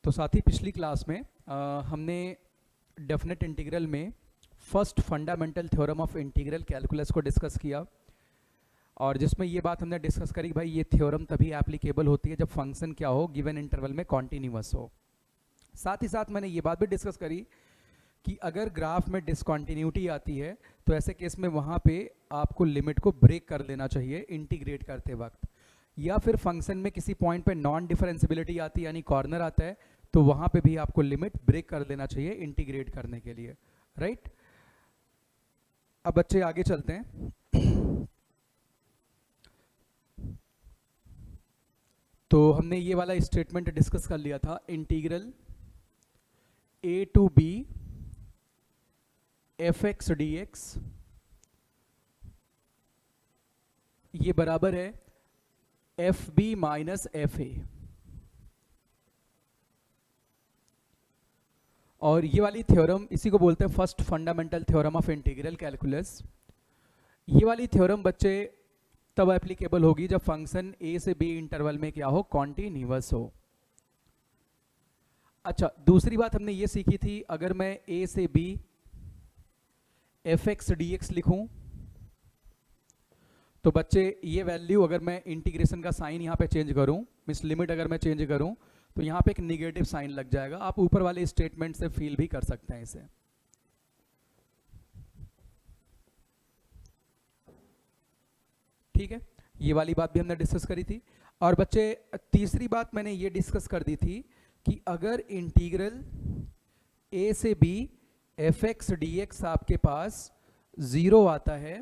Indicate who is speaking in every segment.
Speaker 1: तो साथ ही पिछली क्लास में हमने डेफिनेट इंटीग्रल में first fundamental theorem of integral calculus को डिस्कस किया, और जिसमें ये बात हमने डिस्कस करी भाई ये थ्योरम तभी एप्लीकेबल होती है जब फंक्शन क्या हो, गिवन इंटरवल में कॉन्टिन्यूअस हो। साथ ही साथ मैंने ये बात भी डिस्कस करी कि अगर ग्राफ में डिसकॉन्टिन्यूटी आती है तो ऐसे केस में वहाँ पे आपको लिमिट को ब्रेक कर देना चाहिए इंटीग्रेट करते वक्त, या फिर फंक्शन में किसी पॉइंट पे नॉन डिफरेंसिबिलिटी आती है यानी कॉर्नर आता है तो वहाँ पे भी आपको लिमिट ब्रेक कर देना चाहिए इंटीग्रेट करने के लिए, राइट। अब बच्चे आगे चलते हैं। तो हमने ये वाला स्टेटमेंट डिस्कस कर लिया था, integral a to b fx dx ये बराबर है fb माइनस fa, और ये वाली थ्योरम इसी को बोलते हैं first fundamental theorem of integral calculus. ये वाली थ्योरम बच्चे तब एप्लीकेबल होगी जब फंक्शन a से b इंटरवल में क्या हो, कॉन्टिन्यूअस हो। अच्छा, दूसरी बात हमने ये सीखी थी, अगर मैं a से b fx dx लिखूं तो बच्चे ये वैल्यू अगर मैं इंटीग्रेशन का साइन यहाँ पे चेंज करूं, मीन्स लिमिट अगर मैं चेंज करूं तो यहाँ पे एक निगेटिव साइन लग जाएगा। आप ऊपर वाले स्टेटमेंट से फील भी कर सकते हैं इसे, ठीक है। ये वाली बात भी हमने डिस्कस करी थी। और बच्चे तीसरी बात मैंने ये डिस्कस कर दी थी कि अगर इंटीग्रल a से b fx dx आपके पास 0 आता है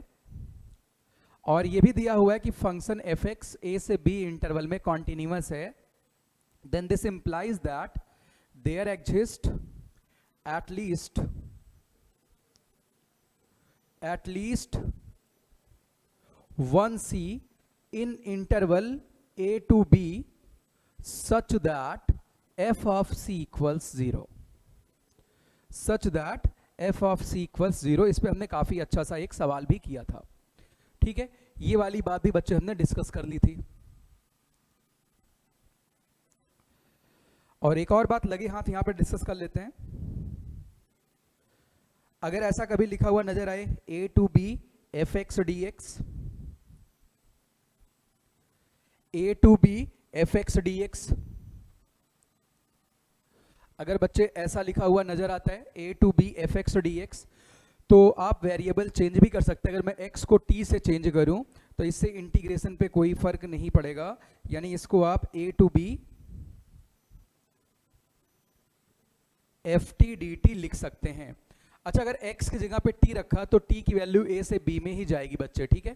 Speaker 1: और ये भी दिया हुआ है कि फंक्शन fx a से b इंटरवल में कॉन्टिन्यूअस है, then this implies that there exists at least one c in interval a to b such that f of c equals 0, such that f of c equals 0। इस पे हमने काफी अच्छा सा एक सवाल भी किया था, ठीक है। ये वाली बात भी बच्चे हमने डिस्कस कर ली थी। और एक और बात लगे हाथ यहां पे डिस्कस कर लेते हैं। अगर ऐसा कभी लिखा हुआ नजर आए a to b fx dx, a to b fx dx, अगर बच्चे ऐसा लिखा हुआ नजर आता है a to b fx dx, तो आप वेरिएबल चेंज भी कर सकते हैं। अगर मैं x को t से चेंज करूं तो इससे इंटीग्रेशन पे कोई फर्क नहीं पड़ेगा, यानी इसको आप a to b ft dt लिख सकते हैं। अच्छा, अगर x की जगह पे t रखा तो t की वैल्यू a से b में ही जाएगी बच्चे, ठीक है।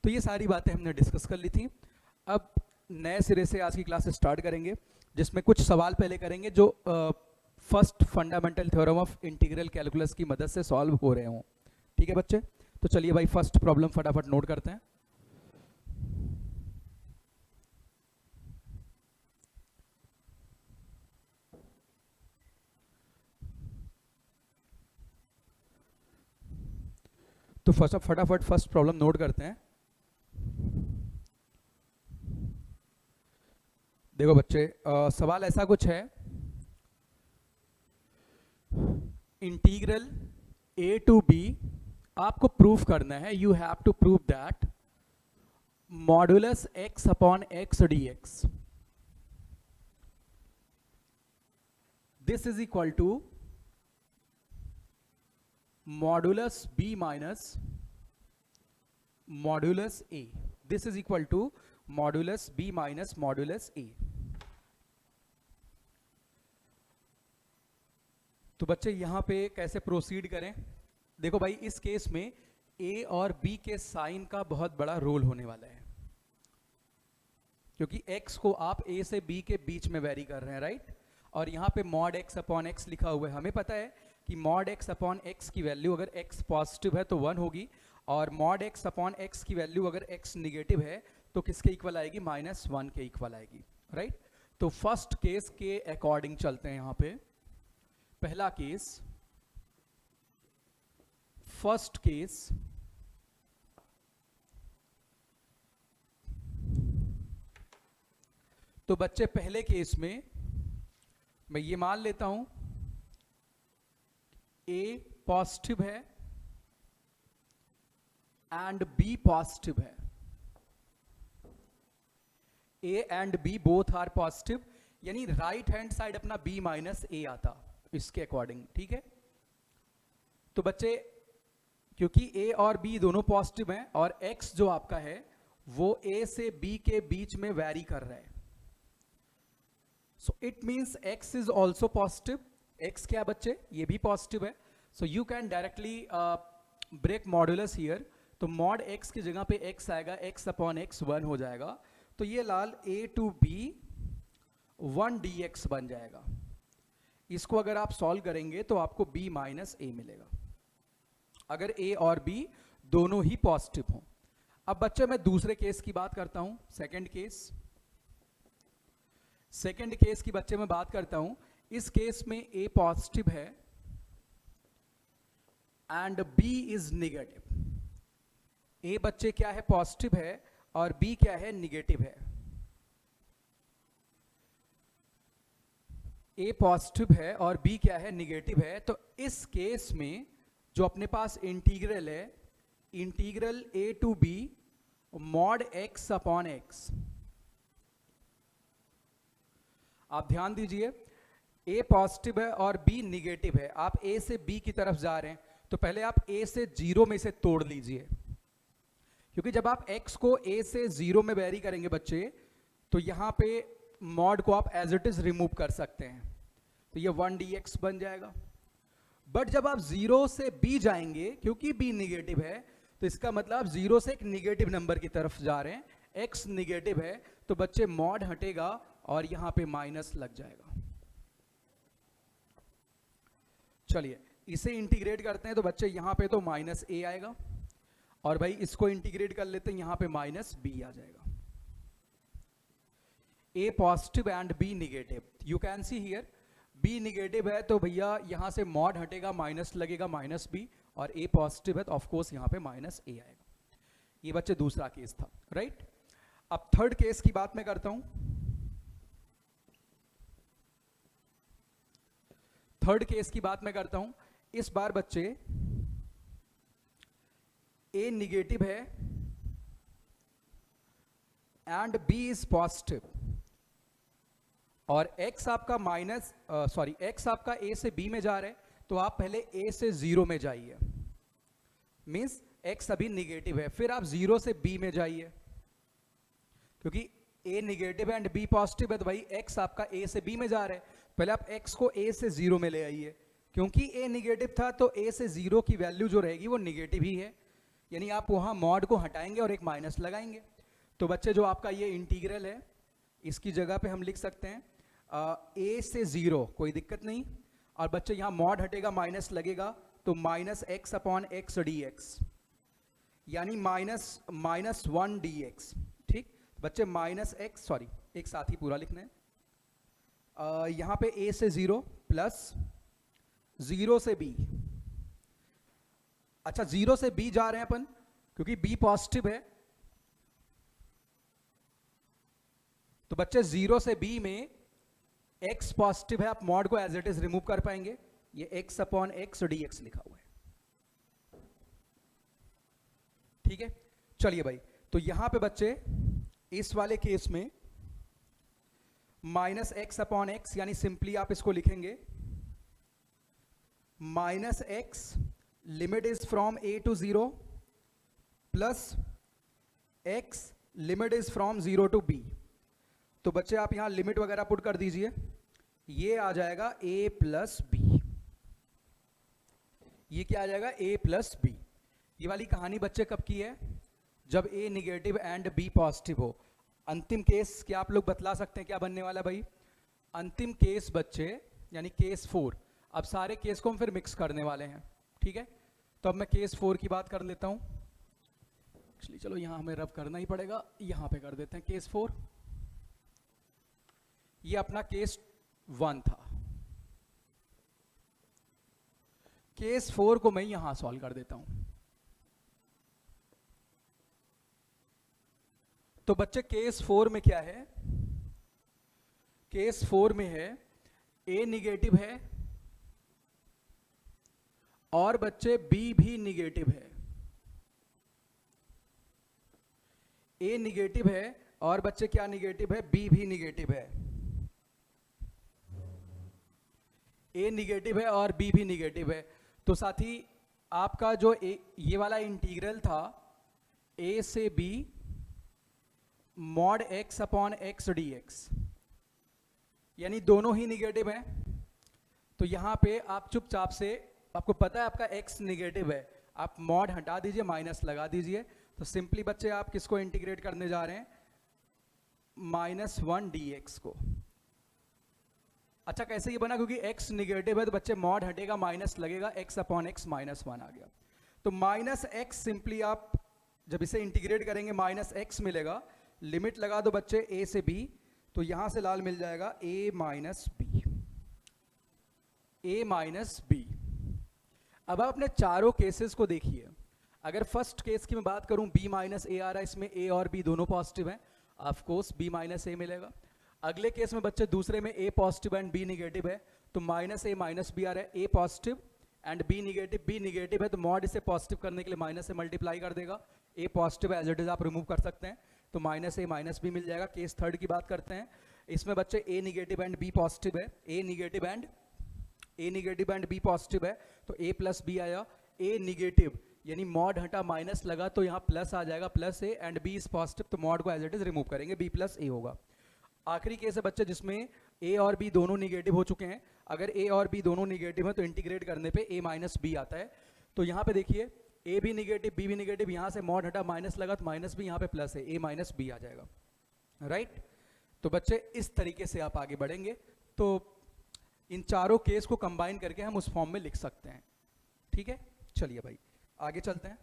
Speaker 1: तो ये सारी बातें हमने डिस्कस कर ली थी। अब नए सिरे से आज की क्लास स्टार्ट करेंगे, जिसमें कुछ सवाल पहले करेंगे जो first fundamental theorem of integral calculus की मदद से सॉल्व हो रहे हों, ठीक है बच्चे। तो चलिए भाई फर्स्ट प्रॉब्लम फटाफट नोट करते हैं। तो फटाफट फर्स्ट प्रॉब्लम नोट करते हैं। देखो बच्चे, सवाल ऐसा कुछ है, इंटीग्रल a टू b आपको प्रूफ करना है, you have to prove that modulus x upon x dx this is equal to modulus b minus modulus a, this is equal to modulus b minus modulus a। तो बच्चे यहां पे कैसे proceed करें? देखो भाई, इस केस में a और b के साइन का बहुत बड़ा रोल होने वाला है, क्योंकि x को आप a से b के बीच में वेरी कर रहे हैं, राइट। और यहाँ पे मॉड x अपॉन x लिखा हुआ है। हमें पता है कि मॉड x अपॉन x की वैल्यू अगर x पॉजिटिव है तो 1 होगी, और मॉड x अपॉन x की वैल्यू अगर x निगेटिव है तो किसके इक्वल आएगी, -1 के इक्वल आएगी, राइट। तो फर्स्ट केस के अकॉर्डिंग चलते हैं। यहाँ पे पहला केस, फर्स्ट केस, तो बच्चे पहले केस में मैं ये मान लेता हूं A पॉजिटिव है एंड B पॉजिटिव है, A and B both are positive, यानी राइट हैंड साइड अपना B माइनस A आता इसके अकॉर्डिंग, ठीक है। तो बच्चे क्योंकि A और B दोनों पॉजिटिव हैं और X जो आपका है वो A से B के बीच में वैरी कर रहा है, so it means X is also positive. X क्या बच्चे, ये भी पॉजिटिव है, so you can directly break modulus here. तो मॉड X की जगह पे X आएगा, X अपॉन X 1 हो जाएगा, तो ये लाल A टू B 1 dx बन जाएगा। इसको अगर आप सॉल्व करेंगे तो आपको B माइनस A मिलेगा, अगर A और B दोनों ही पॉजिटिव हों। अब बच्चे मैं दूसरे केस की बात करता हूं, सेकंड केस की बच्चे मैं बात करता हूं। इस केस में A पॉजिटिव है and B is negative. A बच्चे क्या है, पॉजिटिव है और B क्या है, निगेटिव है। A पॉजिटिव है और B क्या है, निगेटिव है। तो इस केस में जो अपने पास इंटीग्रल है, integral A to B mod X upon X, आप ध्यान दीजिए A पॉजिटिव है और B निगेटिव है। आप A से B की तरफ जा रहे हैं तो पहले आप A से 0 में से तोड़ लीजिए, क्योंकि जब आप X को A से 0 में वेरी करेंगे बच्चे तो यहां पे मॉड को आप एज इट इज रिमूव कर सकते हैं, तो ये 1 dx बन जाएगा। बट जब आप 0 से B जाएंगे, क्योंकि B निगेटिव है तो इसका मतलब 0 से एक निगेटिव नंबर की तरफ जा रहे हैं, X निगेटिव है तो बच्चे मॉड हटेगा और यहां पे माइनस लग जाएगा। चलिए इसे इंटीग्रेट करते हैं तो बच्चे यहां पे तो माइनस A आएगा और भाई इसको इंटीग्रेट कर लेते हैं, यहां पे माइनस B आ जाएगा। A positive and B negative, you can see here B negative है तो भैया यहां से मॉड हटेगा, माइनस लगेगा माइनस B, और A पॉजिटिव है तो ऑफकोर्स यहां पे माइनस A आएगा। ये बच्चे दूसरा केस था, राइट। अब थर्ड केस की बात मैं करता हूं। थर्ड केस की बात मैं करता हूं। इस बार बच्चे A निगेटिव है एंड B इज पॉजिटिव और X आपका X आपका A से B में जा रहा है, तो आप पहले A से 0 में जाइए, मीन्स X अभी निगेटिव है, फिर आप 0 से B में जाइए, क्योंकि A negative and B positive है तो भाई X आपका A से B में जा रहा है, पहले आप X को A से 0 में ले आइए, क्योंकि A निगेटिव था तो A से 0 की वैल्यू जो रहेगी वो निगेटिव ही है, यानी आप वहां मॉड को हटाएंगे और एक माइनस लगाएंगे। तो बच्चे जो आपका ये इंटीग्रल है इसकी जगह पे हम लिख सकते हैं A से 0, कोई दिक्कत नहीं, और बच्चे यहाँ मॉड हटेगा माइनस लगेगा तो minus x upon x d x, यानी माइनस 1 dx, ठीक। बच्चे माइनस एक्स, एक साथ ही पूरा लिखना है, यहाँ पे A से 0 प्लस 0 से B, अच्छा 0 से B जा रहे हैं अपन क्योंकि B पॉजिटिव है, तो बच्चे 0 से B में x पॉजिटिव है, आप मॉड को एज इट इज रिमूव कर पाएंगे, ये x upon x d x लिखा हुआ है, ठीक है। चलिए भाई, तो यहां पे बच्चे इस वाले केस में माइनस एक्स अपॉन एक्स, यानी सिंपली आप इसको लिखेंगे minus x limit is from A to 0 plus x limit is from 0 to B। तो बच्चे आप यहां लिमिट वगैरह पुट कर दीजिए, ये आ जाएगा A प्लस बी, ये क्या आ जाएगा A प्लस बी। ये वाली कहानी बच्चे कब की है, जब A negative and B positive हो। अंतिम केस क्या आप लोग बतला सकते हैं क्या बनने वाला भाई, अंतिम केस बच्चे यानी केस 4। अब सारे केस को हम फिर मिक्स करने वाले हैं, ठीक है। तो अब मैं केस 4 की बात कर लेता हूं, एक्चुअली चलो यहां हमें रब करना ही पड़ेगा, यहां पे कर देते हैं केस 4। ये अपना केस 1 था, केस 4 को मैं यहां सॉल्व कर देता हूं। तो बच्चे केस 4 में क्या है, केस 4 में है ए निगेटिव है और बच्चे बी भी निगेटिव है। ए निगेटिव है और बच्चे क्या निगेटिव है, बी भी निगेटिव है। ए निगेटिव है और बी भी निगेटिव है। तो साथी आपका जो ये वाला इंटीग्रल था ए से B mod x upon x d x, यानी दोनों ही निगेटिव हैं। तो यहां पे आप चुपचाप से, आपको पता है आपका x निगेटिव है, आप मॉड हटा दीजिए, माइनस लगा दीजिए। तो सिंपली बच्चे आप किसको इंटीग्रेट करने जा रहे हैं, -1 dx को। अच्छा कैसे ये बना, क्योंकि x निगेटिव है तो बच्चे मॉड हटेगा, माइनस लगेगा, x अपॉन एक्स -1 आ गया। तो -x सिंपली आप जब इसे इंटीग्रेट करेंगे -x मिलेगा, लिमिट लगा दो बच्चे a से b, तो यहां से लाल मिल जाएगा a माइनस b। अब आप अपने चारों केसेस को देखिए। अगर फर्स्ट केस की मैं बात करूं b माइनस a आ रहा है, इसमें a और b दोनों पॉजिटिव हैं, of course b minus a मिलेगा। अगले केस में बच्चे दूसरे में a positive and b negative है, तो -a माइनस b आ रहा है, a positive and b negative है, तो मॉड इसे पॉजिटिव करने के लिए माइनस से मल्टीप्लाई कर देगा। a positive as it is आप रिमूव कर सकते हैं, तो -a माइनस b मिल जाएगा। केस थर्ड की बात करते हैं, इसमें बच्चे a negative and b positive है, a negative and b positive है, तो a प्लस b आया। a निगेटिव यानी मॉड हटा, माइनस लगा, तो यहाँ प्लस आ जाएगा, plus a and b is positive, तो मॉड को एज इट इज रिमूव करेंगे, b प्लस a होगा। आखिरी केस है बच्चे जिसमें a और b दोनों निगेटिव हो चुके हैं। अगर a और b दोनों निगेटिव है तो इंटीग्रेट करने पे a माइनस b आता है। तो यहाँ पे देखिए a भी निगेटिव, b भी निगेटिव, यहाँ से मॉड हटा, माइनस लगा, तो माइनस भी यहाँ पे प्लस है, a माइनस b आ जाएगा, राइट। तो बच्चे इस तरीके से आप आगे बढ़ेंगे। तो इन चारों केस को कंबाइन करके हम उस फॉर्म में लिख सकते हैं, ठीक है। चलिए भाई आगे चलते हैं।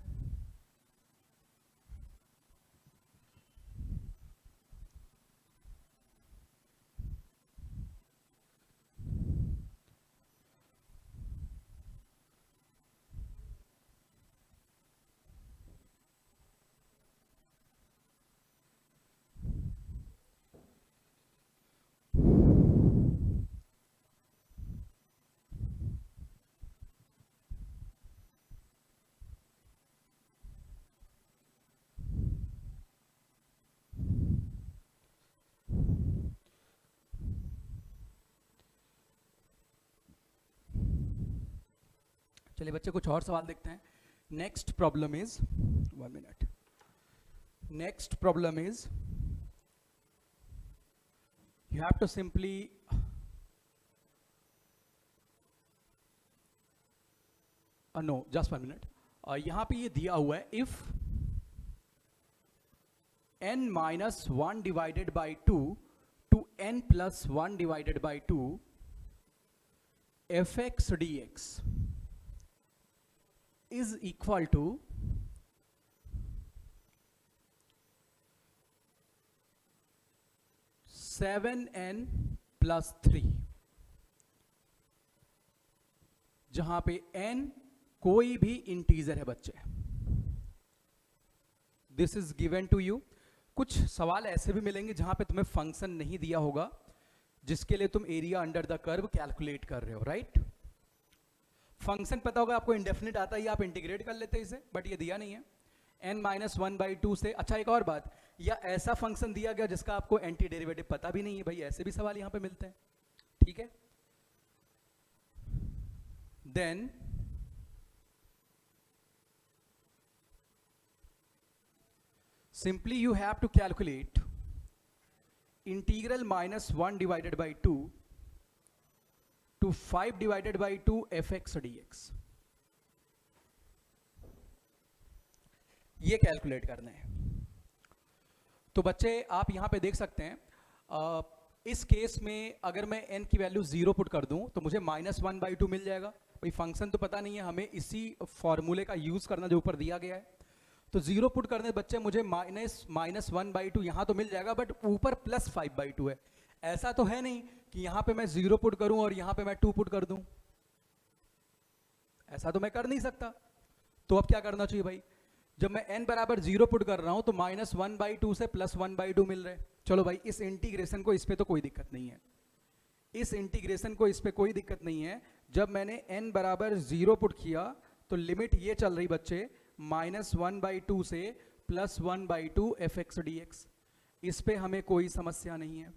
Speaker 1: चलिए बच्चे कुछ और सवाल देखते हैं। Next problem is, 1 minute, next problem is you have to simply no just 1 minute. यहां पे ये दिया हुआ है, इफ n minus 1 divided by 2 to n plus 1 divided by 2 fx dx is equal to (7n plus 3), जहां पे n कोई भी इंटीजर है बच्चे। This is given to you. कुछ सवाल ऐसे भी मिलेंगे जहां पे तुम्हें फंक्शन नहीं दिया होगा, जिसके लिए तुम area under the curve calculate कर रहे हो, राइट। फंक्शन पता होगा आपको, इंडेफिनिट आता है, आप इंटीग्रेट कर लेते इसे, बट ये दिया नहीं है। n माइनस 1/2 से, अच्छा एक और बात, या ऐसा फंक्शन दिया गया जिसका आपको एंटी डेरिवेटिव पता भी नहीं है, भाई ऐसे भी सवाल यहां पे मिलते हैं, ठीक है। Then simply you have to calculate integral -1 divided by 2 to 5 divided by 2 fx dx। ये कैलकुलेट करना है। तो बच्चे आप यहां पे देख सकते हैं, इस केस में अगर मैं n की वैल्यू 0 पुट कर दूं तो मुझे -1/2 मिल जाएगा। भाई फंक्शन तो पता नहीं है, हमें इसी फॉर्मूले का यूज करना जो ऊपर दिया गया है। तो 0 पुट करने बच्चे मुझे -1/2 यहां तो मिल जाएगा, बट ऊपर +5/2 है। ऐसा तो है नहीं कि यहां पे मैं 0 पुट करूं और यहां पे मैं 2 पुट कर दूं, ऐसा तो मैं कर नहीं सकता। तो अब क्या करना चाहिए भाई, जब मैं n बराबर 0 पुट कर रहा हूं तो -1/2 से +1/2 मिल रहे हैं। चलो भाई इस इंटीग्रेशन को, इस पे तो कोई दिक्कत नहीं है, इस इंटीग्रेशन को, इस पे कोई दिक्कत नहीं है। जब मैंने n बराबर 0 पुट किया तो लिमिट ये चल रही बच्चे -1/2 से +1/2 fx dx। इस पे हमें कोई समस्या नहीं है।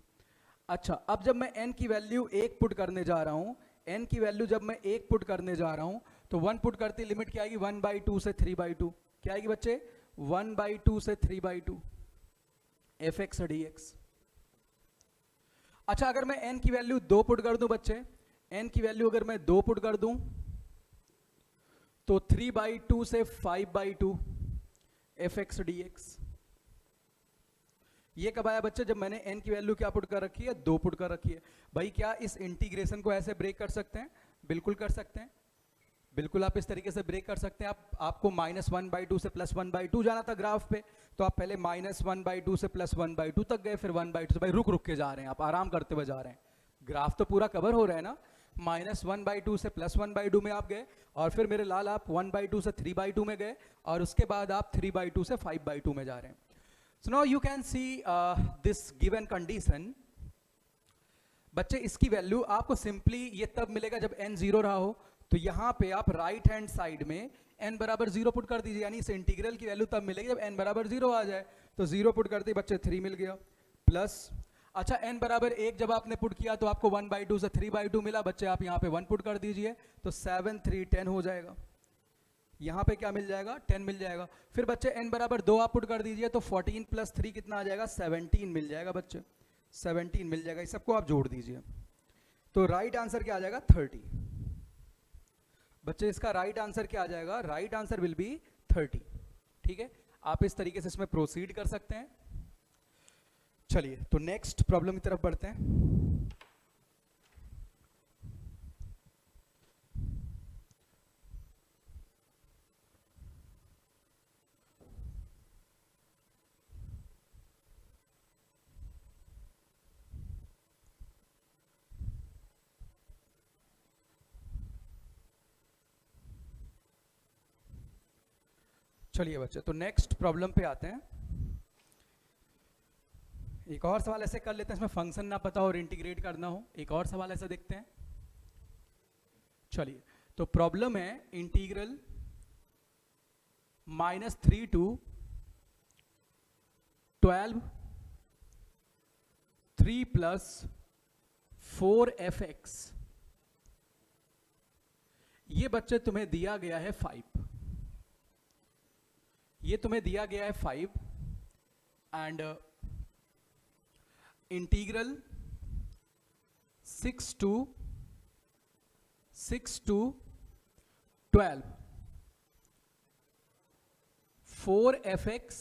Speaker 1: अच्छा, अब जब मैं n की वैल्यू 1 पुट करने जा रहा हूँ, n की वैल्यू जब मैं 1 पुट करने जा रहा हूँ तो 1 पुट करती लिमिट क्या आएगी, 1/2 से 3/2। क्या आएगी बच्चे, 1/2 से 3/2 fx dx। अच्छा, अगर मैं n की वैल्यू 2 पुट कर दूं बच्चे, n की वैल्यू अगर मैं 2 पुट कर दूं तो 3/2 से 5/2 fx dx। ये कब आया बच्चे, जब मैंने n की वैल्यू क्या पुट कर रखी है, 2 पुट कर रखी है। भाई क्या इस इंटीग्रेशन को ऐसे ब्रेक कर सकते हैं? बिल्कुल कर सकते हैं, बिल्कुल आप इस तरीके से ब्रेक कर सकते हैं। आपको -1/2 से +1/2 जाना था ग्राफ पे, तो आप पहले -1/2 से +1/2 तक गए, फिर 1/2 से। भाई रुक रुक के जा रहे हैं आप, आराम करते हुए जा रहे हैं, ग्राफ तो पूरा कवर हो रहा है ना। -1/2 से +1/2 में आप गए, और फिर मेरे लाल आप 1/2 से 3/2 में गए, और उसके बाद आप 3/2 से 5/2 में जा रहे हैं। So now you can see this given condition। बच्चे इसकी वैल्यू आपको सिंपली ये तब मिलेगा जब n 0 रहा हो। तो यहाँ पे आप राइट हैंड साइड में n बराबर 0 पुट कर दीजिए, यानी इस इंटीग्रल की वैल्यू तब मिलेगी जब n बराबर 0 आ जाए। तो 0 पुट करते बच्चे 3 मिल गया, प्लस अच्छा n बराबर 1 जब आपने पुट किया तो आपको 1/2 से 3/2 मिला। बच्चे आप यहाँ पे 1 पुट कर दीजिए तो 7 3 10 हो जाएगा। यहाँ पे क्या मिल जाएगा, 10 मिल जाएगा। फिर बच्चे n बराबर 2 आप पुट कर दीजिए तो 14 + 3 कितना आ जाएगा, 17 मिल जाएगा बच्चे, 17 मिल जाएगा। इस सबको आप जोड़ दीजिए तो राइट आंसर क्या आ जाएगा, 30। बच्चे इसका राइट आंसर क्या आ जाएगा, राइट आंसर विल बी 30। ठीक है, आप इस तरीके से इसमें प्रोसीड कर सकते हैं। चलिए तो नेक्स्ट प्रॉब्लम की तरफ बढ़ते हैं। चलिए बच्चे तो नेक्स्ट प्रॉब्लम पे आते हैं। एक और सवाल ऐसे कर लेते हैं, इसमें फंक्शन ना पता और इंटीग्रेट करना हो। एक और सवाल ऐसे देखते हैं। चलिए तो प्रॉब्लम है इंटीग्रल -3 to 12 3 + 4 fx। ये बच्चे तुम्हें दिया गया है 5, ये तुम्हें दिया गया है 5 and integral 6 to 12 4 fx,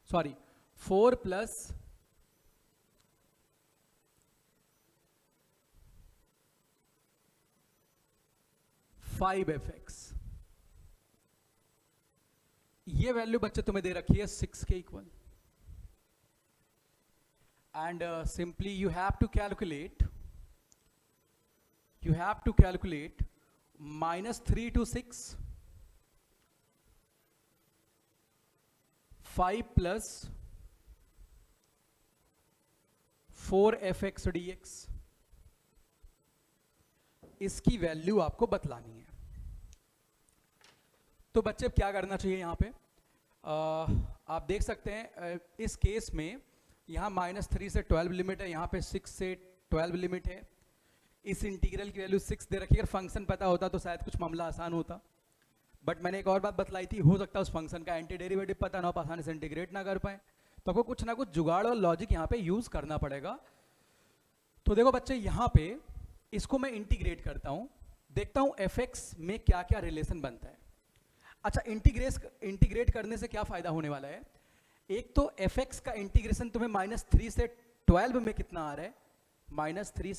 Speaker 1: sorry 4 + 5 fx। ये वैल्यू बच्चे तुम्हें दे रखी है 6 के equal, and simply you have to calculate -3 to 6 5 + 4 fx dx। इसकी वैल्यू आपको बतलानी है। तो बच्चे क्या करना चाहिए यहाँ पे, आप देख सकते हैं इस केस में यहाँ -3 से 12 लिमिट है, यहाँ पे 6 से 12 लिमिट है। इस इंटीग्रल की वैल्यू 6 दे रखी है। अगर फंक्शन पता होता तो शायद कुछ मामला आसान होता, बट मैंने एक और बात बतलाई थी, हो सकता है उस फंक्शन का एंटी डेरिवेटिव पता ना हो, आसानी से इंटीग्रेट ना कर पाए, तो आपको कुछ ना कुछ जुगाड़ और लॉजिक यहाँ पे यूज करना पड़ेगा। तो देखो बच्चे यहाँ पे इसको मैं इंटीग्रेट करता हूँ, देखता हूँ fx में क्या क्या रिलेशन बनता है। अच्छा, इंटीग्रेट करने से क्या फायदा होने वाला है, एक तो fx का इंटीग्रेशन तुम्हें -3 से 12 में कितना आ रहा है, -3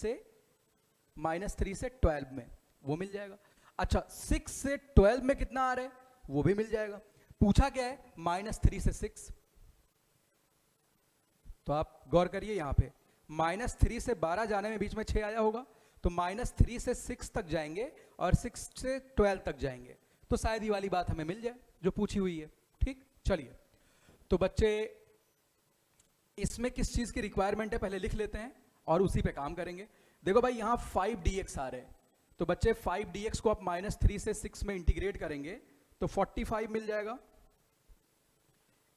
Speaker 1: से 12 में वो मिल जाएगा। अच्छा, 6 से 12 में कितना आ रहा है, वो भी मिल जाएगा। पूछा क्या है, -3 से 6। तो आप गौर करिए यहाँ पे -3 से 12 जाने में बीच में 6 आया होगा, तो -3 से 6 तक जाएंगे और 6 से 12 तक जाएंगे, तो शायद ये वाली बात हमें मिल जाए जो पूछी हुई है। ठीक, चलिए तो बच्चे इसमें किस चीज़ की रिक्वायरमेंट है पहले लिख लेते हैं, और उसी पे काम करेंगे। देखो भाई यहाँ 5dx आ रहे हैं, तो बच्चे 5dx को आप -3 से 6 में इंटीग्रेट करेंगे तो 45 मिल जाएगा।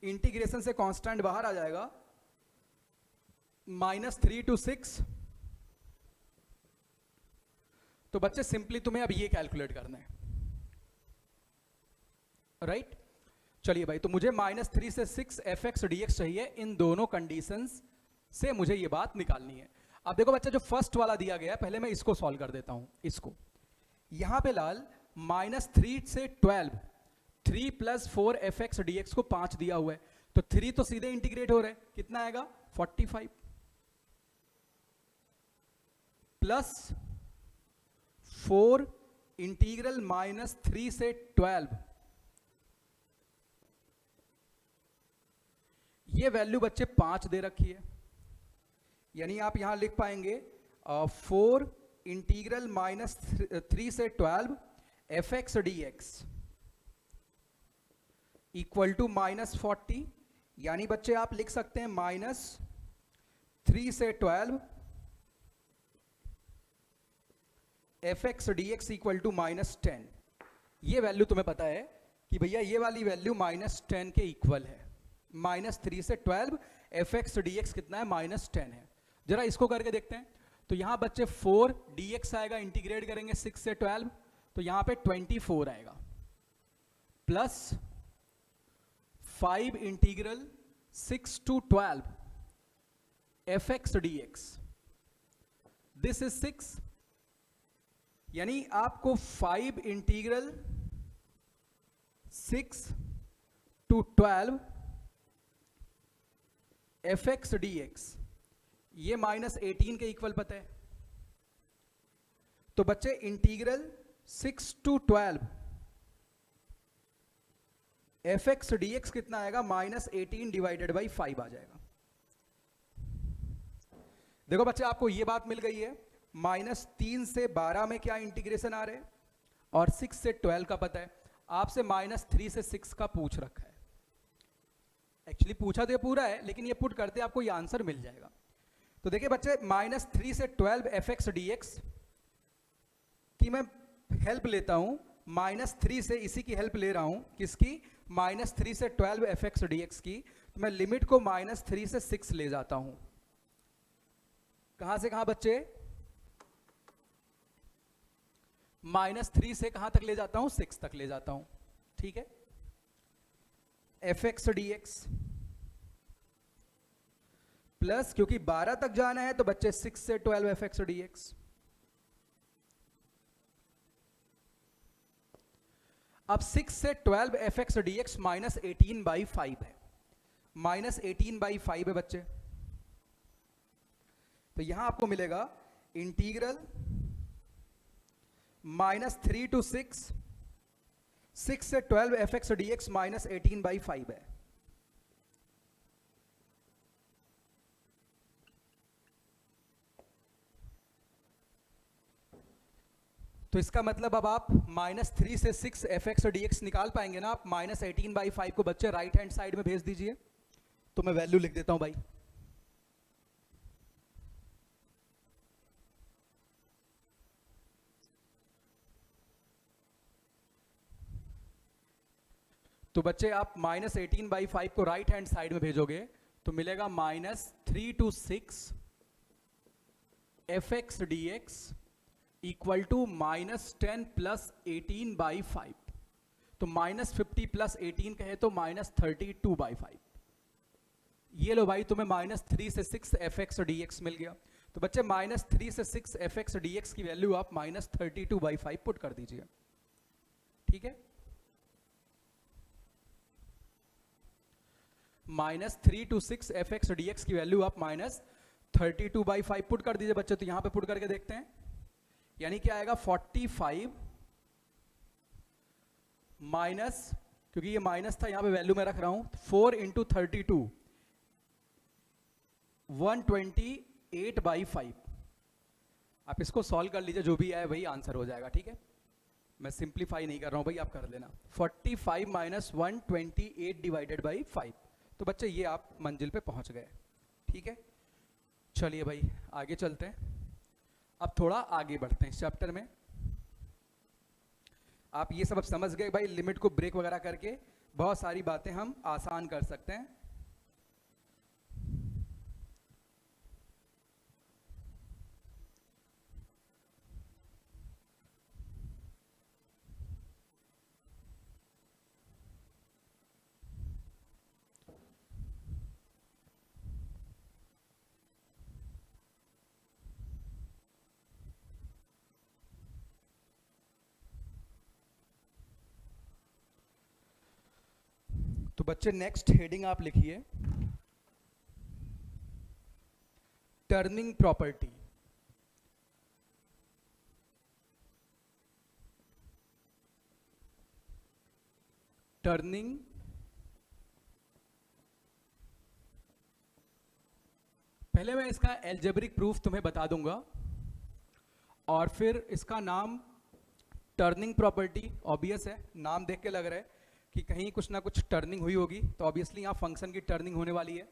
Speaker 1: इंटीग्रेशन से कांस्टेंट बाहर आ जाएगा, -3 to 6। तो बच्चे सिंपली तुम्हें अब ये कैलकुलेट करना है, राइट? चलिए भाई, तो मुझे -3 से 6 fx dx चाहिए। इन दोनों कंडीशंस से मुझे ये बात निकालनी है। अब देखो बच्चा, जो फर्स्ट वाला दिया गया है, पहले मैं इसको सॉल्व कर देता हूं। इसको यहां पे लाल -3 से 12, 3 + 4 fx dx को 5 दिया हुआ है, तो 3 तो सीधे इंटीग्रेट हो रहा है, कितना आएगा 45 प्लस 4 इंटीग्रल -3 से 12। ये वैल्यू बच्चे 5 दे रखी है, यानी आप यहां लिख पाएंगे 4 इंटीग्रल -3 से 12 fx dx इक्वल टू -40। यानी बच्चे आप लिख सकते हैं -3 से 12 fx dx इक्वल टू -10। ये वैल्यू तुम्हें पता है कि भैया ये वाली वैल्यू -10 के इक्वल है। -3 से 12 fx dx कितना है, -10 है। जरा इसको करके देखते हैं। तो यहां बच्चे 4 dx आएगा, इंटीग्रेट करेंगे 6 से 12, तो यहां पे 24 आएगा, plus 5 integral 6 to 12 fx dx, this is 6। यानी आपको 5 इंटीग्रल 6 to 12 fx dx, ये -18 के इक्वल पता है। तो बच्चे इंटीग्रल 6 to 12 fx dx कितना आएगा, -18 डिवाइडेड बाई 5 आ जाएगा। देखो बच्चे, आपको ये बात मिल गई है। -3 से 12 में क्या इंटीग्रेशन आ रहे हैं, और 6 से 12 का पता है। आपसे -3 से 6 का पूछ रखा है। एक्चुअली पूछा तो ये पूरा है, लेकिन ये पुट करते आपको ये आंसर मिल जाएगा। तो देखिए बच्चे, -3 से 12 fx dx की मैं हेल्प लेता हूं, -3 से इसी की हेल्प ले रहा हूं, किसकी, -3 से 12 fx dx की। तो मैं लिमिट को -3 से 6 ले जाता हूं। कहां से कहां बच्चे, -3 से कहां तक ले जाता हूं, 6 तक ले जाता हूं, ठीक है। fx dx प्लस, क्योंकि 12 तक जाना है तो बच्चे 6 से 12 fx dx। अब 6 से 12 fx dx -18/5 है, -18/5 है बच्चे। तो यहां आपको मिलेगा इंटीग्रल -3 to 6 से 12 fx dx -18/5 है। तो इसका मतलब अब आप -3 से 6 fx dx निकाल पाएंगे ना आप। -18/5 को बच्चे राइट हैंड साइड में भेज दीजिए, तो मैं वैल्यू लिख देता हूं भाई। तो बच्चे आप -18/5 को राइट हैंड साइड में भेजोगे तो मिलेगा -3 to 6 fx dx equal to -10 + 18/5। तो -50 + 18 कहे तो -32/5। ये लो भाई, तुम्हें -3 से 6 fx dx मिल गया। तो बच्चे -3 से 6 fx dx की वैल्यू आप -32/5 पुट कर दीजिए, ठीक है। -3 to 6 fx dx की वैल्यू आप -32/5 पुट कर दीजिए बच्चे। तो यहां पे पुट करके देखते हैं, यानी क्या आएगा 45 माइनस, क्योंकि ये माइनस था यहां पे वैल्यू मैं रख रहा हूं, 4 × 32 128/5। आप इसको सॉल्व कर लीजिए, जो भी आए वही आंसर हो जाएगा, ठीक है। मैं सिंप्लीफाई नहीं कर रहा हूं भाई, आप कर लेना। 45 - 128/5। तो बच्चे ये आप मंजिल पे पहुंच गए, ठीक है। चलिए भाई आगे चलते हैं। अब थोड़ा आगे बढ़ते हैं इस चैप्टर में। आप ये सब अब समझ गए भाई, लिमिट को ब्रेक वगैरह करके बहुत सारी बातें हम आसान कर सकते हैं। तो बच्चे नेक्स्ट हेडिंग आप लिखिए, टर्निंग प्रॉपर्टी। टर्निंग पहले मैं इसका एल्जेब्रिक प्रूफ तुम्हें बता दूंगा और फिर इसका नाम टर्निंग प्रॉपर्टी। ऑब्वियस है, नाम देख के लग रहा है कि कहीं कुछ ना कुछ टर्निंग हुई होगी, तो ऑब्वियसली यहाँ फंक्शन की टर्निंग होने वाली है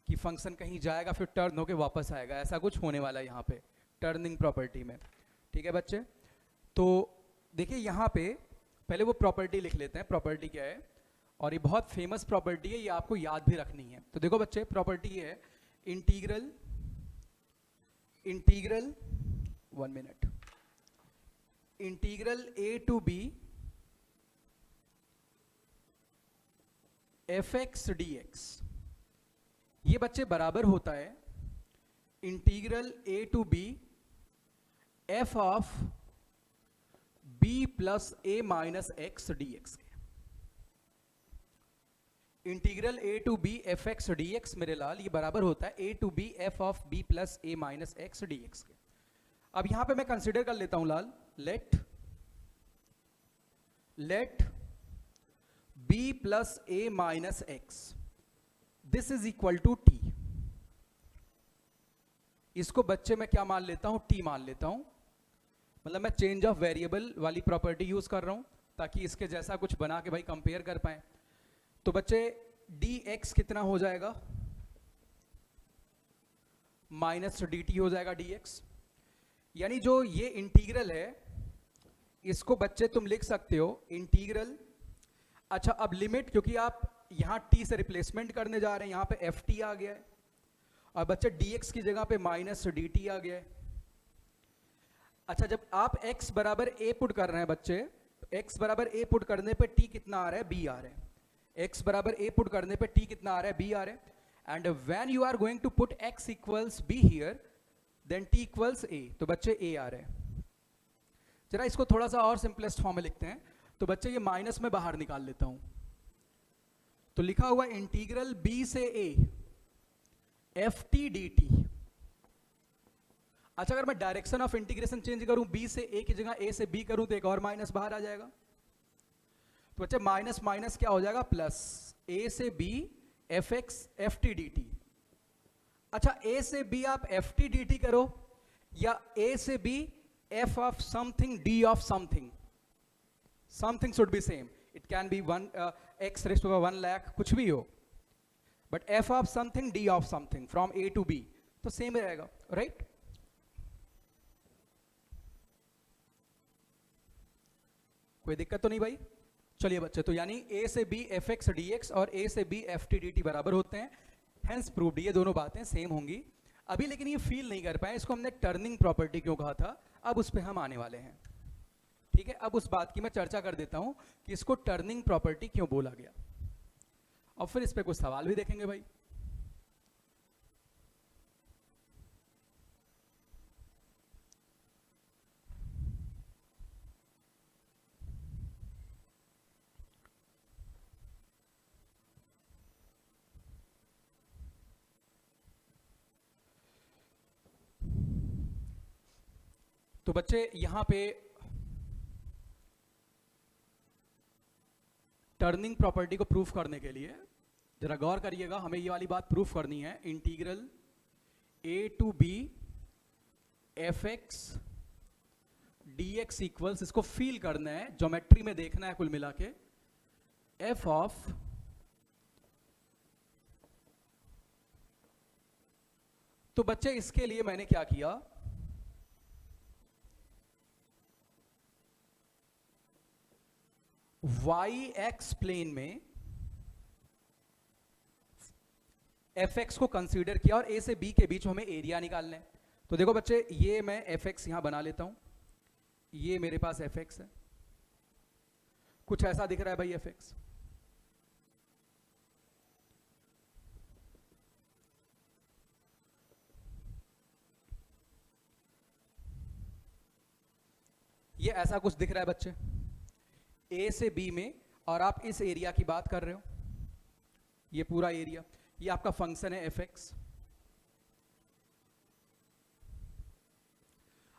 Speaker 1: कि फंक्शन कहीं जाएगा फिर टर्न होके वापस आएगा, ऐसा कुछ होने वाला है यहाँ पे टर्निंग प्रॉपर्टी में। ठीक है बच्चे, तो देखिए यहाँ पे पहले वो प्रॉपर्टी लिख लेते हैं, प्रॉपर्टी क्या है। और ये बहुत फेमस प्रॉपर्टी है, ये आपको याद भी रखनी है। तो देखो बच्चे, प्रॉपर्टी ये है integral 1 minute, integral a to b fx dx, ये बच्चे बराबर होता है integral a to b f of b plus a minus x dx के। Integral a to b fx dx मेरे लाल ये बराबर होता है a to b f of b plus a minus x dx के। अब यहां पे मैं कंसिडर कर लेता हूं लाल, let b plus a minus x this is equal to t। इसको बच्चे मैं क्या मान लेता हूं, t मान लेता हूं। मतलब मैं चेंज ऑफ वेरिएबल वाली प्रॉपर्टी यूज कर रहा हूं ताकि इसके जैसा कुछ बना के भाई कंपेयर कर पाए। तो बच्चे dx कितना हो जाएगा, माइनस dt हो जाएगा dx। यानी जो ये इंटीग्रल है इसको बच्चे तुम लिख सकते हो इंटीग्रल, अच्छा अब लिमिट, क्योंकि आप यहां t से रिप्लेसमेंट करने जा रहे हैं, यहां पे ft आ गया है और बच्चे dx की जगह पे माइनस dt आ गया है। अच्छा जब आप x बराबर a पुट कर रहे हैं बच्चे, x बराबर a पुट करने पे t कितना आ रहा है, b आ रहा है। x बराबर a पुट करने पे t कितना आ रहा है, b आ रहा है। And when you are going to put x equals b here then t equals a, तो बच्चे a आ रहे हैं। जरा इसको थोड़ा सा और सिंपलेस्ट फॉर्म में लिखते हैं। तो बच्चे ये माइनस में बाहर निकाल लेता हूं, तो लिखा हुआ इंटीग्रल b से a ft dt। अच्छा अगर मैं डायरेक्शन ऑफ इंटीग्रेशन चेंज करूं, b से a की जगह a से b करूं तो एक और माइनस बाहर आ जाएगा। तो बच्चे माइनस माइनस क्या हो जाएगा, प्लस a से b fx ft dt। अच्छा a से b आप ft dt करो या a से b f of something d of something, something should be same, it can be 1 x raised to 1 lakh कुछ भी हो, but f of something d of something from a to b तो same रहेगा, right. कोई दिक्कत तो नहीं भाई। चलिए बच्चे, तो यानी a से b fx dx और a से b ft dt बराबर होते हैं, हेंस प्रूव्ड, ये दोनों बातें सेम होंगी। अभी लेकिन ये फील नहीं कर पाए, इसको हमने टर्निंग प्रॉपर्टी क्यों कहा था, अब उस पर हम आने वाले हैं। ठीक है, अब उस बात की मैं चर्चा कर देता हूं कि इसको टर्निंग प्रॉपर्टी क्यों बोला गया, और फिर इस पे कुछ सवाल भी देखेंगे भाई। तो बच्चे यहां पे टर्निंग प्रॉपर्टी को प्रूफ करने के लिए जरा गौर करिएगा, हमें ये वाली बात प्रूफ करनी है। Integral a to b fx dx equals, इसको फील करना है, ज्योमेट्री में देखना है कुल मिला के, f ऑफ, तो बच्चे इसके लिए मैंने क्या किया, वाई एक्स प्लेन में एफ एक्स को कंसीडर किया और ए से बी के बीच हमें एरिया निकालना है। तो देखो बच्चे, ये मैं एफ एक्स यहां बना लेता हूं, ये मेरे पास एफ एक्स है, कुछ ऐसा दिख रहा है भाई एफ एक्स। ये ऐसा कुछ दिख रहा है बच्चे ए से बी में, और आप इस एरिया की बात कर रहे हो, ये पूरा एरिया, ये आपका फंक्शन है एफ एक्स।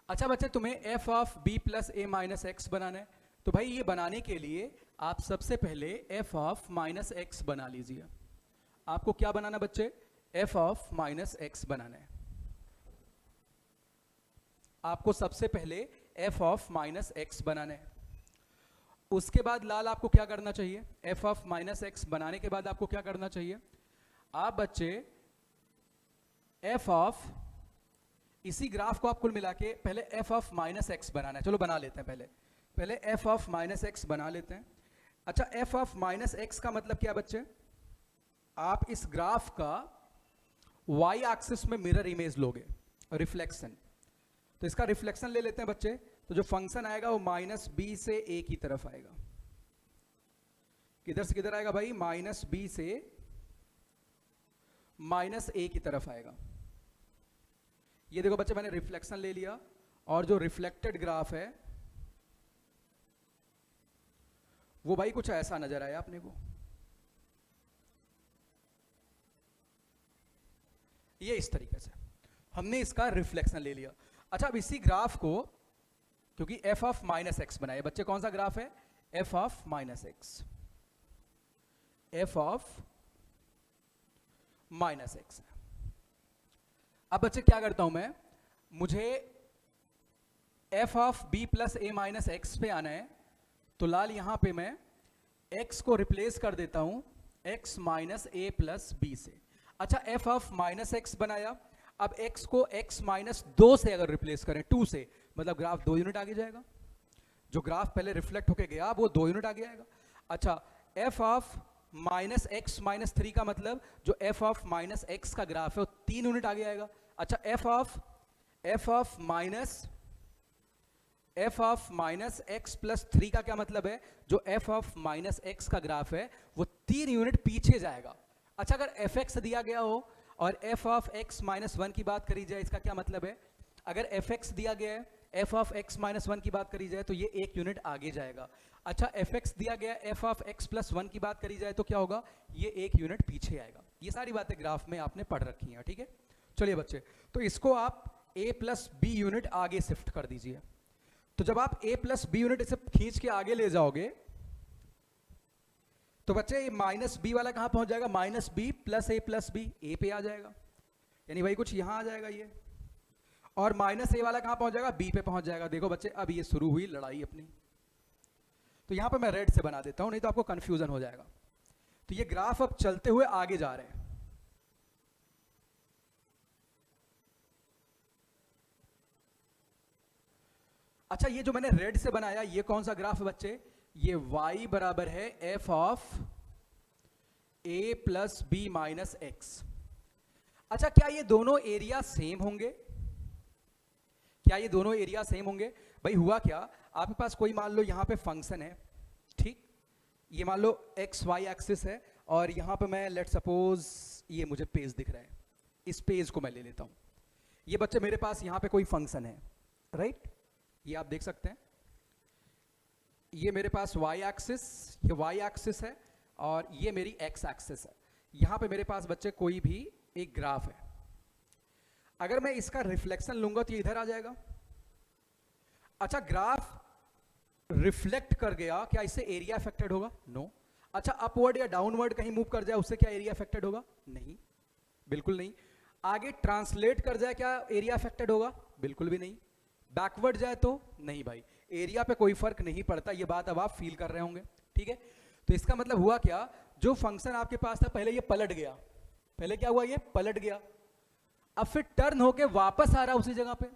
Speaker 1: अच्छा बच्चे, तुम्हें f of b plus a minus x बनाना है, तो भाई ये बनाने के लिए आप सबसे पहले एफ ऑफ माइनस एक्स बना लीजिए। आपको क्या बनाना बच्चे, एफ ऑफ माइनस एक्स बनाना है। आपको सबसे पहले एफ ऑफ माइनस एक्स बनाना है। उसके बाद लाल आपको क्या करना चाहिए, एफ ऑफ माइनस एक्स बनाने के बाद आपको क्या करना चाहिए, आप बच्चे एफ ऑफ, इसी ग्राफ को आप कुल मिला के पहले एफ ऑफ माइनस एक्स बनाना है। चलो बना लेते हैं, पहले एफ ऑफ माइनस एक्स बना लेते हैं। अच्छा, एफ ऑफ माइनस एक्स का मतलब क्या बच्चे, आप इस ग्राफ का वाई एक्सिस में मिरर इमेज लोगे, रिफ्लेक्शन। तो इसका रिफ्लेक्शन ले लेते हैं बच्चे, तो जो फंक्शन आएगा वो माइनस बी से ए की तरफ आएगा। किधर से किधर आएगा भाई, माइनस बी से माइनस ए की तरफ आएगा। ये देखो बच्चे, मैंने रिफ्लेक्शन ले लिया, और जो रिफ्लेक्टेड ग्राफ है वो भाई कुछ ऐसा नजर आया अपने को, ये इस तरीके से हमने इसका रिफ्लेक्शन ले लिया। अच्छा, अब इसी ग्राफ को, क्योंकि एफ ऑफ माइनस एक्स बनाए बच्चे, कौन सा ग्राफ है, f of minus x, f of minus x. अब बच्चे क्या करता हूं मैं, मुझे f of b plus a minus x पे आना है, तो लाल यहां पे मैं x को रिप्लेस कर देता हूं x माइनस ए प्लस बी से। अच्छा, एफ ऑफ माइनस एक्स बनाया, अब x को x माइनस 2 से अगर रिप्लेस करें, 2 से, मतलब ग्राफ 2 यूनिट आगे जाएगा। जो ग्राफ पहले रिफ्लेक्ट होके गया वो 2 यूनिट आगे आएगा। अच्छा, F of minus x minus 3 का मतलब जो एफ ऑफ माइनस एक्स का ग्राफ है वो 3 यूनिट आगे आएगा। अच्छा, F of minus x plus 3 का क्या मतलब है, जो एफ ऑफ माइनस एक्स का ग्राफ है वो 3 यूनिट पीछे जाएगा। अच्छा, अगर एफ एक्स दिया गया हो और एफ ऑफ एक्स माइनस 1 की बात करी जाए, इसका क्या मतलब है, अगर एफ एक्स दिया गया है, एफ ऑफ एक्स माइनस 1 की बात करी जाए तो ये 1 यूनिट आगे जाएगा। अच्छा, एफ एक्स दिया गया, एफ ऑफ एक्स प्लस 1 की बात करी जाए तो क्या होगा, ये 1 यूनिट पीछे आएगा। ये सारी बातें ग्राफ में आपने पढ़ रखी हैं, ठीक है। चलिए बच्चे, तो इसको आप a प्लस बी यूनिट आगे शिफ्ट कर दीजिए। तो जब आप a प्लस बी यूनिट इसे खींच के आगे ले जाओगे तो बच्चे माइनस बी वाला कहां पहुंच जाएगा, माइनस बी प्लस बी ए पे आ जाएगा, यानी भाई कुछ यहां आ जाएगा ये, और माइनस ए वाला कहां पहुंच जाएगा, बी पे पहुंच जाएगा। देखो बच्चे, अब ये शुरू हुई लड़ाई अपनी। तो यहां पे मैं रेड से बना देता हूं, नहीं तो आपको कंफ्यूजन हो जाएगा। तो ये ग्राफ अब चलते हुए आगे जा रहे हैं। अच्छा, ये जो मैंने रेड से बनाया ये कौन सा ग्राफ है बच्चे, ये y बराबर है f of a plus b minus x. अच्छा, क्या ये दोनों एरिया सेम होंगे, क्या ये दोनों एरिया सेम होंगे? भाई हुआ क्या, आपके पास कोई मान लो यहां पे फंक्शन है, ठीक, ये मान लो एक्स वाई एक्सिस है, और यहां पे मैं लेट सपोज ये मुझे पेज दिख रहा है, इस पेज को मैं ले लेता हूं। ये बच्चे मेरे पास यहां पे कोई फंक्शन है, राइट, ये आप देख सकते हैं, ये मेरे पास y एक्सिस, ये y एक्सिस है, और ये मेरी x एक्सिस है। यहां पे मेरे पास बच्चे कोई भी एक ग्राफ है। अगर मैं इसका रिफ्लेक्शन लूंगा तो ये इधर आ जाएगा। अच्छा, ग्राफ रिफ्लेक्ट कर गया, क्या इससे एरिया अफेक्टेड होगा? नो। अच्छा, अपवर्ड या डाउनवर्ड कहीं मूव कर जाए उससे क्या एरिया अफेक्टेड होगा? नहीं, बिल्कुल नहीं। आगे ट्रांसलेट कर जाए, क्या एरिया अफेक्टेड होगा? बिल्कुल भी नहीं। बैकवर्ड जाए तो नहीं भाई, एरिया पे कोई फर्क नहीं पड़ता। ये बात अब आप फील कर रहे होंगे, ठीक है। तो इसका मतलब हुआ क्या, जो फंक्शन आपके पास था पहले ये पलट गया, पहले क्या हुआ, ये पलट गया। अब फिर टर्न होके वापस आ रहा उसी जगह पे।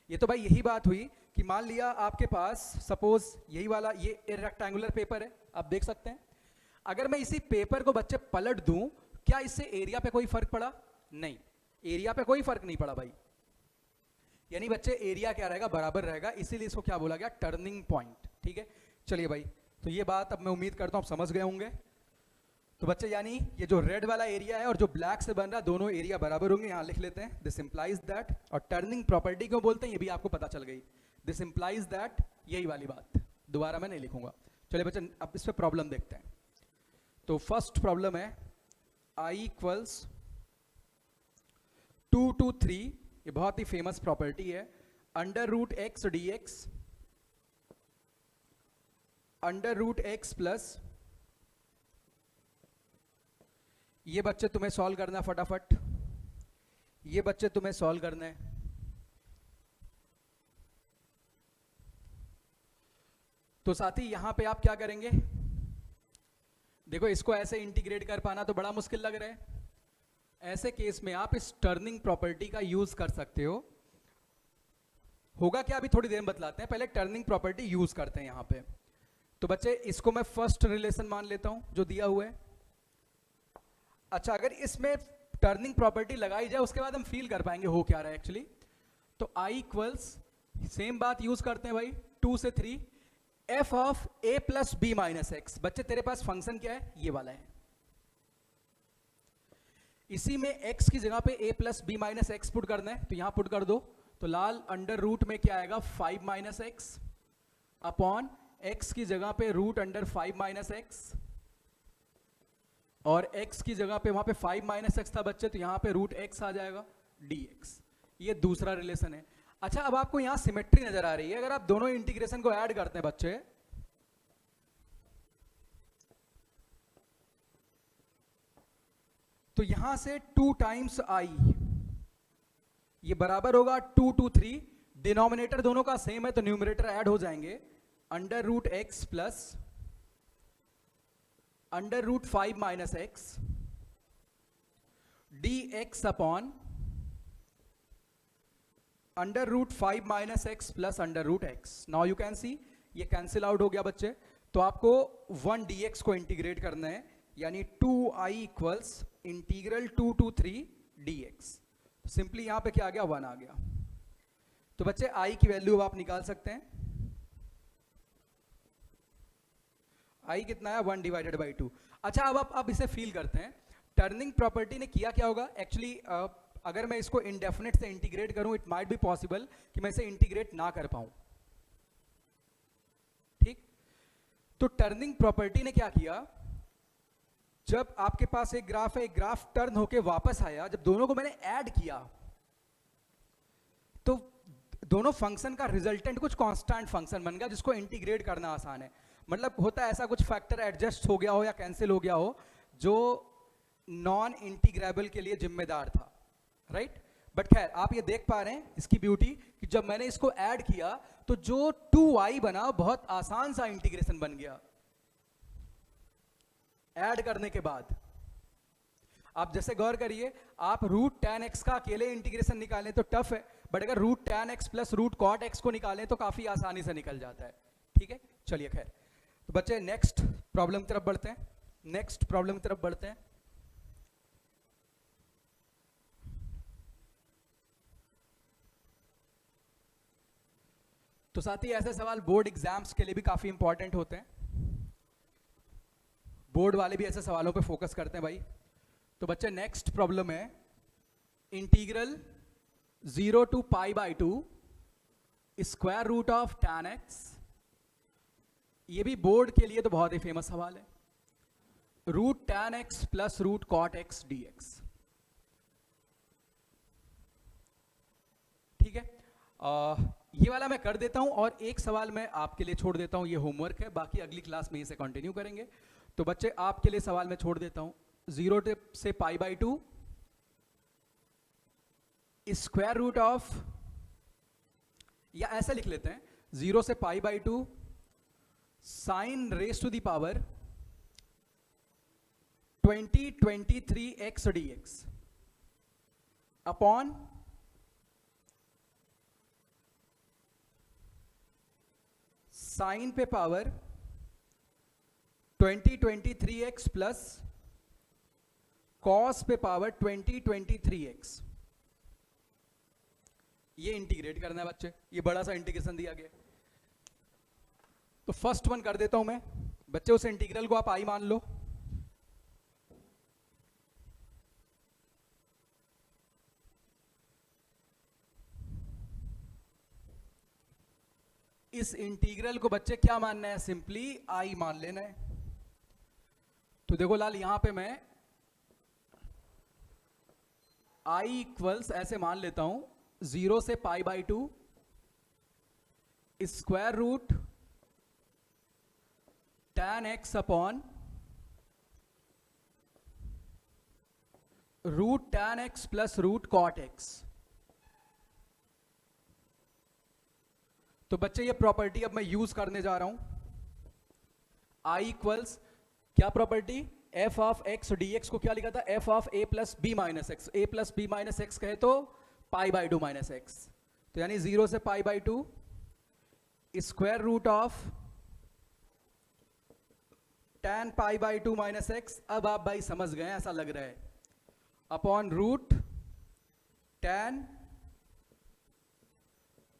Speaker 1: ये तो भाई यही बात हुई कि मान लिया आपके पास सपोज यही वाला ये रेक्टेंगुलर पेपर है, आप देख सकते हैं। अगर मैं इसी पेपर को बच्चे पलट दूं, क्या इससे एरिया पे कोई फर्क पड़ा? नहीं, एरिया पे कोई फर्क नहीं पड़ा भाई। यानी बच्चे एरिया क्या रहेगा? बराबर रहेगा, इसीलिए इसको क्या बोला गया? Turning point. ठीक है, चलिए भाई, तो ये बात अब मैं उम्मीद करता हूं आप समझ गए होंगे। तो बच्चे यानी ये जो रेड वाला एरिया है और जो ब्लैक से बन रहा है, दोनों एरिया बराबर होंगे, यहां लिख लेते हैं दिस इंप्लाइज दैट। और टर्निंग प्रॉपर्टी क्यों बोलते हैं ये भी आपको पता चल गई, दिस इंप्लाइज दैट, यही वाली बात, दोबारा मैं नहीं लिखूंगा। चलिए बच्चे अब इस पे प्रॉब्लम देखते हैं। तो फर्स्ट प्रॉब्लम है I इक्वल्स 2 to 3, ये बहुत ही फेमस प्रॉपर्टी है, under root x d x under root x plus, ये बच्चे तुम्हें सॉल्व करना है फटाफट, ये बच्चे तुम्हें सॉल्व करना है। तो साथी यहां पे आप क्या करेंगे? देखो इसको ऐसे इंटीग्रेट कर पाना तो बड़ा मुश्किल लग रहा है। ऐसे केस में आप इस टर्निंग प्रॉपर्टी का यूज कर सकते हो। होगा क्या अभी थोड़ी देर में बतलाते हैं, पहले टर्निंग प्रॉपर्टी यूज करते हैं यहां पे। तो बच्चे इसको मैं फर्स्ट रिलेशन मान लेता हूं जो दिया हुआ है। अच्छा, अगर इसमें टर्निंग प्रॉपर्टी लगाई जाए उसके बाद हम फील कर पाएंगे हो क्या रहा है एक्चुअली। तो I इक्वल्स सेम बात यूज करते हैं भाई, 2 से 3 f of a plus b minus x. बच्चे तेरे पास फंक्शन क्या है? ये वाला है। इसी में x की जगह पे a plus b minus x put करना है, तो यहां पुट कर दो। तो लाल अंडर रूट में क्या आएगा? 5 माइनस एक्स अपॉन x की जगह पे रूट अंडर 5 माइनस एक्स, और x की जगह पे वहां पे 5 माइनस एक्स था बच्चे, तो यहां पे रूट x आ जाएगा dx। ये दूसरा रिलेशन है। अच्छा, अब आपको यहां सिमेट्री नजर आ रही है। अगर आप दोनों इंटीग्रेशन को ऐड करते हैं बच्चे, तो यहां से 2 टाइम्स I, ये बराबर होगा 2 to 3, डिनोमिनेटर दोनों का सेम है तो न्यूमरेटर ऐड हो जाएंगे, under root x plus under root 5 minus x d x upon under root 5 minus x plus under root x. Now you can see ये कैंसिल आउट हो गया बच्चे। तो आपको 1 dx को इंटीग्रेट करना है, यानी 2I equals integral 2 to 3 dx। Simply यहां पे क्या आ गया? 1 आ गया। तो बच्चे I की वैल्यू आप निकाल सकते हैं। I कितना है? 1 डिवाइडेड बाई 2। अच्छा, अब आप इसे फील करते हैं, टर्निंग प्रॉपर्टी ने किया क्या होगा एक्चुअली। अगर मैं इसको इंडेफिनिट से इंटीग्रेट करूं, इट माइट बी पॉसिबल कि मैं इसे इंटीग्रेट ना कर पाऊं। ठीक, तो टर्निंग प्रॉपर्टी ने क्या किया, जब आपके पास एक ग्राफ है, एक ग्राफ टर्न होके वापस आया, जब दोनों को मैंने ऐड किया तो दोनों फंक्शन का रिजल्टेंट कुछ कांस्टेंट फंक्शन बन गया जिसको इंटीग्रेट करना आसान है। मतलब होता है ऐसा कुछ फैक्टर एडजस्ट हो गया हो या कैंसिल हो गया हो जो नॉन इंटीग्रेबल के लिए जिम्मेदार था, राइट। बट खैर आप ये देख पा रहे हैं इसकी ब्यूटी कि जब मैंने इसको ऐड किया तो जो 2y बना बहुत आसान सा इंटीग्रेशन बन गया ऐड करने के बाद। आप जैसे गौर करिए, आप रूट tan x का अकेले इंटीग्रेशन निकालें तो टफ है, बट अगर root tan x plus root cot x को निकालें तो काफी आसानी से निकल जाता है। ठीक है, चलिए खैर, तो बच्चे नेक्स्ट प्रॉब्लम की तरफ बढ़ते हैं। नेक्स्ट प्रॉब्लम की तरफ बढ़ते हैं। तो साथ ही ऐसे सवाल बोर्ड एग्जाम्स के लिए भी काफी इंपॉर्टेंट होते हैं, बोर्ड वाले भी ऐसे सवालों पे फोकस करते हैं भाई। तो बच्चे नेक्स्ट प्रॉब्लम है integral 0 to π/2 square root of tan x। ये भी बोर्ड के लिए तो बहुत ही फेमस सवाल है, root tan x plus root cot x dx। ठीक है, ये वाला मैं कर देता हूं और एक सवाल मैं आपके लिए छोड़ देता हूं, ये होमवर्क है, बाकी अगली क्लास में इसे कंटिन्यू करेंगे। तो बच्चे आपके लिए सवाल मैं छोड़ देता हूं, 0 से π/2 स्क्वायर रूट ऑफ, या ऐसे लिख लेते हैं 0 से π/2 sine raise to the power 2023x dx। Upon sine पे पावर 2023x प्लस कॉस पे पावर 2023x। ये इंटीग्रेट करना है बच्चे, ये बड़ा सा इंटीग्रेशन दिया गया। तो फर्स्ट वन कर देता हूं मैं बच्चे, उस इंटीग्रल को आप आई मान लो। इस इंटीग्रल को बच्चे क्या मानना है, सिंपली आई मान लेना है। तो देखो लाल, यहां पे मैं आई इक्वल्स ऐसे मान लेता हूं 0 से π/2 square root tan x upon root tan x plus root cot x। तो बच्चे ये प्रॉपर्टी अब मैं यूज करने जा रहा हूं। आई इक्वल्स क्या property, f of x d x को क्या लिखा था, f of a plus b minus x. A plus b minus x कहे तो π/2 माइनस एक्स, तो यानी 0 से π/2 square root of tan π/2 minus x. अब आप भाई समझ गए ऐसा लग रहा है, upon root tan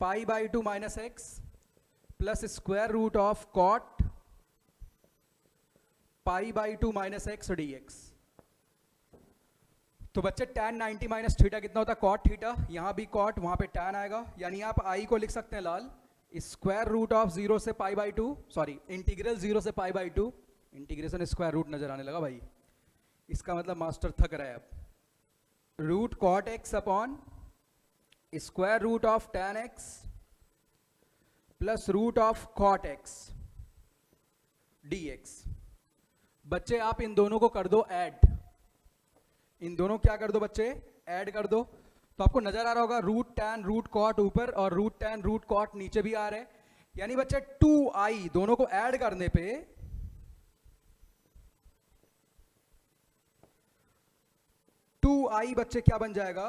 Speaker 1: π/2 minus x plus square root of cot π/2 minus x d x. तो बच्चे tan 90 माइनस थीटा कितना होता है, कॉट थीटा। यहां भी कॉट, वहां पे tan आएगा, यानी आप आई को लिख सकते हैं लाल स्क्वायर रूट ऑफ 0 से π/2, सॉरी इंटीग्रल 0 से π/2, इंटीग्रेशन स्क्वायर रूट नजर आने लगा भाई, इसका मतलब मास्टर थक रहा है अब। Root cot x upon square root of tan x plus root of cot x dx। बच्चे आप इन दोनों को कर दो ऐड, इन दोनों क्या कर दो बच्चे, ऐड कर दो। तो आपको नजर आ रहा होगा रूट tan रूट कॉट ऊपर और रूट tan रूट कॉट नीचे भी आ रहे हैं, यानी बच्चे 2i दोनों को ऐड करने पे 2i बच्चे क्या बन जाएगा,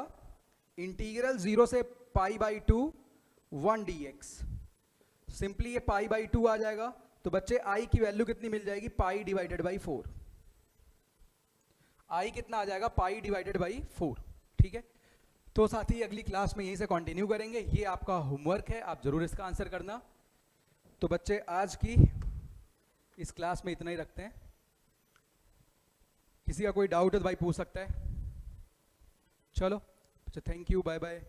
Speaker 1: इंटीग्रल 0 से π/2 1 dx। सिंपली ये π/2 आ जाएगा, तो बच्चे i की वैल्यू कितनी मिल जाएगी, π/4। i कितना आ जाएगा, π/4। ठीक है, तो साथी अगली क्लास में यहीं से कंटिन्यू करेंगे। ये आपका होमवर्क है, आप जरूर इसका आंसर करना। तो बच्चे आज की इस क्लास में इतना ही रखते हैं, किसी का कोई डाउट है तो भाई पूछ सकता है। चलो, थैंक यू, बाय बाय।